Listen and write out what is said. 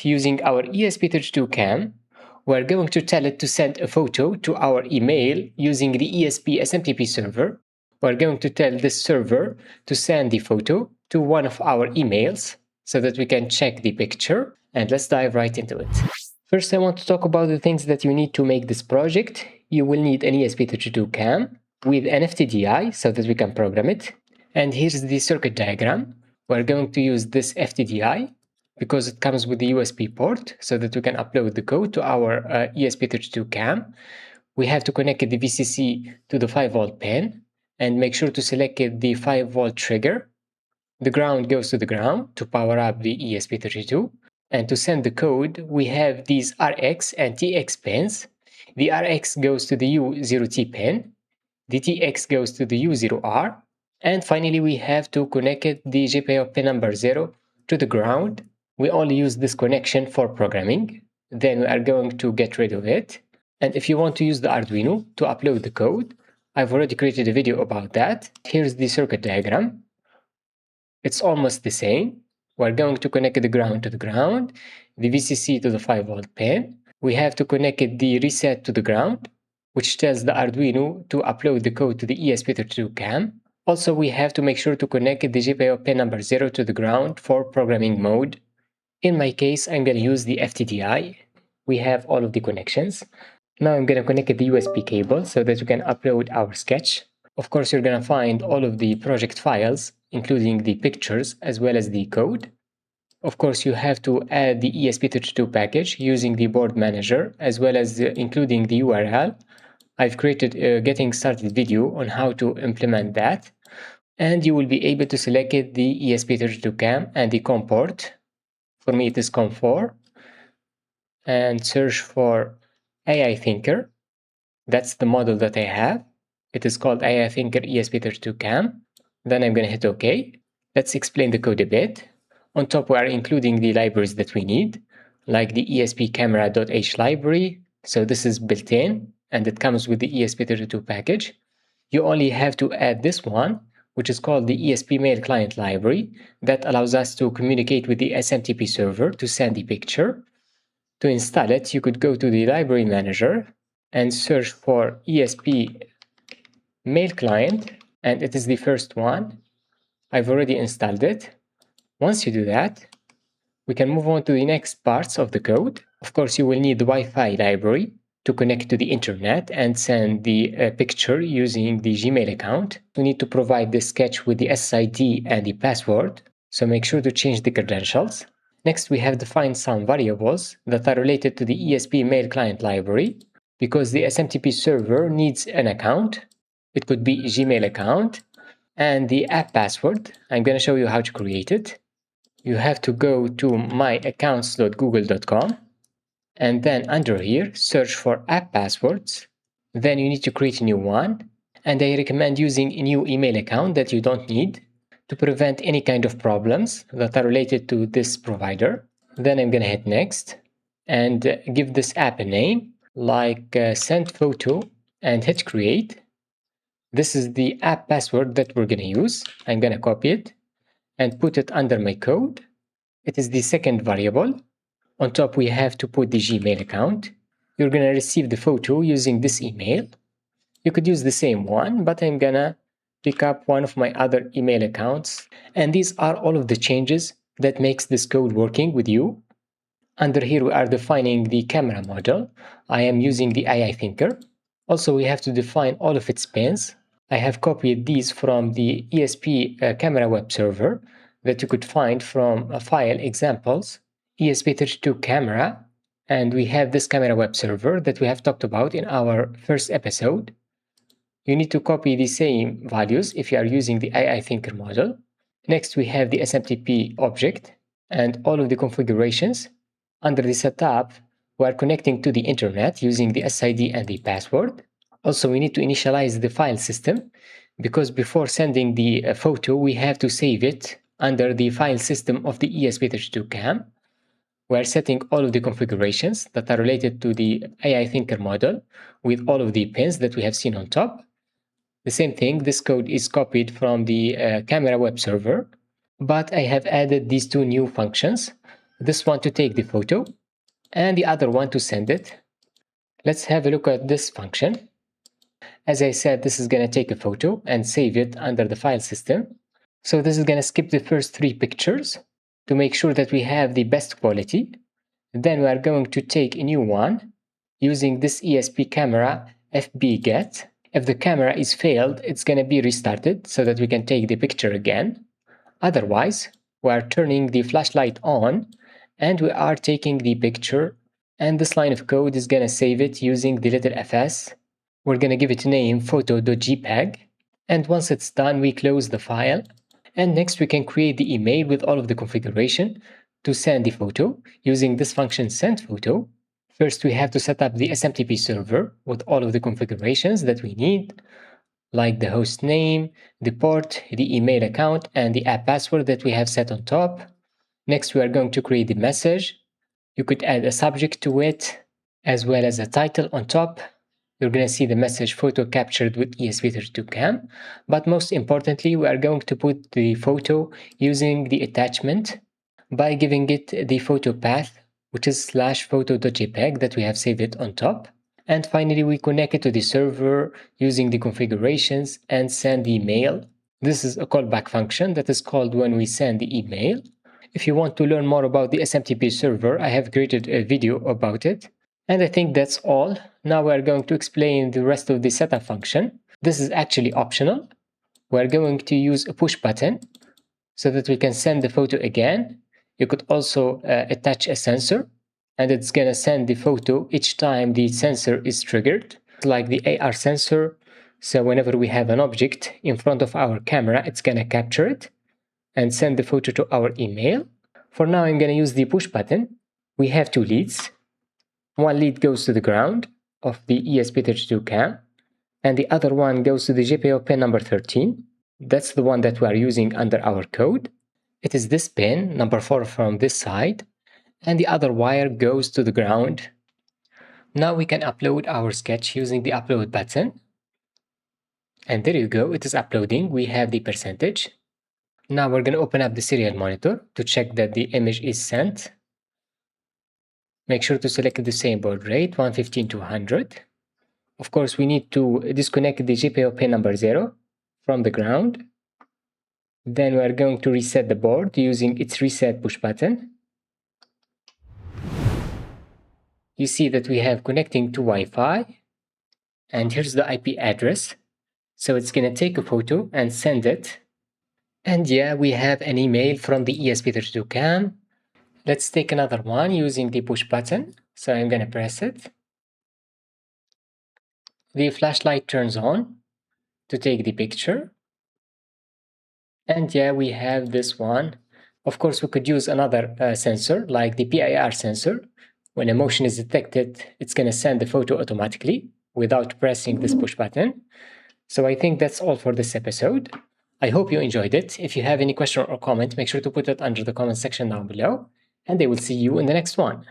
Using our ESP32 Cam, we're going to tell it to send a photo to our email using the ESP SMTP server. We're going to tell this server to send the photo to one of our emails so that we can check the picture. And let's dive right into it. First, I want to talk about the things that you need to make this project. You will need an ESP32 Cam with an FTDI so that we can program it. And here's the circuit diagram. We're going to use this FTDI because it comes with the USB port so that we can upload the code to our ESP32 Cam. We have to connect the VCC to the 5V pin and make sure to select the 5V trigger. The ground goes to the ground to power up the ESP32. And to send the code, we have these RX and TX pins. The RX goes to the U0T pin. The TX goes to the U0R. And finally, we have to connect the GPIO pin number 0 to the ground. We only use this connection for programming. Then we are going to get rid of it. And if you want to use the Arduino to upload the code, I've already created a video about that. Here's the circuit diagram. It's almost the same. We're going to connect the ground to the ground, the VCC to the 5V pin. We have to connect the reset to the ground, which tells the Arduino to upload the code to the ESP32 Cam. Also, we have to make sure to connect the GPIO pin number 0 to the ground for programming mode. In my case, I'm going to use the FTDI. We have all of the connections. Now I'm going to connect the USB cable so that we can upload our sketch. Of course, you're going to find all of the project files, including the pictures as well as the code. Of course, you have to add the ESP32 package using the board manager as well as including the URL. I've created a getting started video on how to implement that. And you will be able to select the ESP32 Cam and the COM port. For me, it is COM4. And search for AI Thinker. That's the model that I have. It is called AI Thinker ESP32 Cam. Then I'm going to hit OK. Let's explain the code a bit. On top, we are including the libraries that we need, like the ESP library. So this is built in, and it comes with the ESP32 package. You only have to add this one, which is called the ESP Mail Client library, that allows us to communicate with the SMTP server to send the picture. To install it, you could go to the library manager and search for ESP Mail Client, and it is the first one. I've already installed it. Once you do that, we can move on to the next parts of the code. Of course, you will need the Wi-Fi library to connect to the internet and send the picture using the Gmail account. We need to provide the sketch with the SID and the password, so make sure to change the credentials. Next, we have defined some variables that are related to the ESP Mail Client library because the SMTP server needs an account. It could be a Gmail account. And the app password, I'm going to show you how to create it. You have to go to myaccounts.google.com and then under here, search for app passwords. Then you need to create a new one. And I recommend using a new email account that you don't need to prevent any kind of problems that are related to this provider. Then I'm going to hit next and give this app a name like send photo and hit create. This is the app password that we're going to use. I'm going to copy it and put it under my code. It is the second variable. On top, we have to put the Gmail account. You're going to receive the photo using this email. You could use the same one, but I'm going to pick up one of my other email accounts. And these are all of the changes that makes this code working with you. Under here, we are defining the camera model. I am using the AI Thinker. Also, we have to define all of its pins. I have copied these from the ESP camera web server that you could find from a file examples, ESP32 camera, and we have this camera web server that we have talked about in our first episode. You need to copy the same values if you are using the AI Thinker model. Next, we have the SMTP object and all of the configurations. Under the setup, we are connecting to the internet using the SID and the password. Also, we need to initialize the file system because before sending the photo, we have to save it under the file system of the ESP32 Cam. We are setting all of the configurations that are related to the AI Thinker model with all of the pins that we have seen on top. The same thing, this code is copied from the camera web server, but I have added these two new functions. this one to take the photo, and the other one to send it. Let's have a look at this function. As I said, this is going to take a photo and save it under the file system. So this is going to skip the first 3 pictures to make sure that we have the best quality. Then we are going to take a new one using this ESP camera FB get. If the camera is failed, it's going to be restarted so that we can take the picture again. Otherwise, we are turning the flashlight on and we are taking the picture, and this line of code is going to save it using the little fs. We're going to give it a name photo.jpg, and once it's done, we close the file. And next we can create the email with all of the configuration to send the photo using this function sendPhoto. First, we have to set up the SMTP server with all of the configurations that we need, like the host name, the port, the email account, and the app password that we have set on top. Next, we are going to create the message. You could add a subject to it, as well as a title on top. You're going to see the message photo captured with ESP32 Cam. But most importantly, we are going to put the photo using the attachment by giving it the photo path, which is /photo.jpg that we have saved it on top. And finally, we connect it to the server using the configurations and send the email. This is a callback function that is called when we send the email. If you want to learn more about the SMTP server, I have created a video about it. And I think that's all. Now we are going to explain the rest of the setup function. This is actually optional. We are going to use a push button so that we can send the photo again. You could also attach a sensor, and it's going to send the photo each time the sensor is triggered, like the AR sensor. So whenever we have an object in front of our camera, it's going to capture it and send the photo to our email. For now, I'm going to use the push button. We have 2 leads. One lead goes to the ground of the ESP32 Cam, and the other one goes to the GPIO pin number 13. That's the one that we are using under our code. It is this pin, number 4 from this side, and the other wire goes to the ground. Now we can upload our sketch using the upload button. And there you go, it is uploading. We have the percentage. Now we're going to open up the serial monitor to check that the image is sent. Make sure to select the same baud rate, 115/200. Of course, we need to disconnect the GPIO pin number 0 from the ground. Then we are going to reset the board using its reset push button. You see that we have connecting to Wi-Fi, and here's the IP address. So it's going to take a photo and send it. And yeah, we have an email from the ESP32 Cam. Let's take another one using the push button. So I'm going to press it. The flashlight turns on to take the picture. And yeah, we have this one. Of course, we could use another sensor like the PIR sensor. When a motion is detected, it's going to send the photo automatically without pressing this push button. So I think that's all for this episode. I hope you enjoyed it. If you have any question or comment, make sure to put it under the comment section down below, and I will see you in the next one.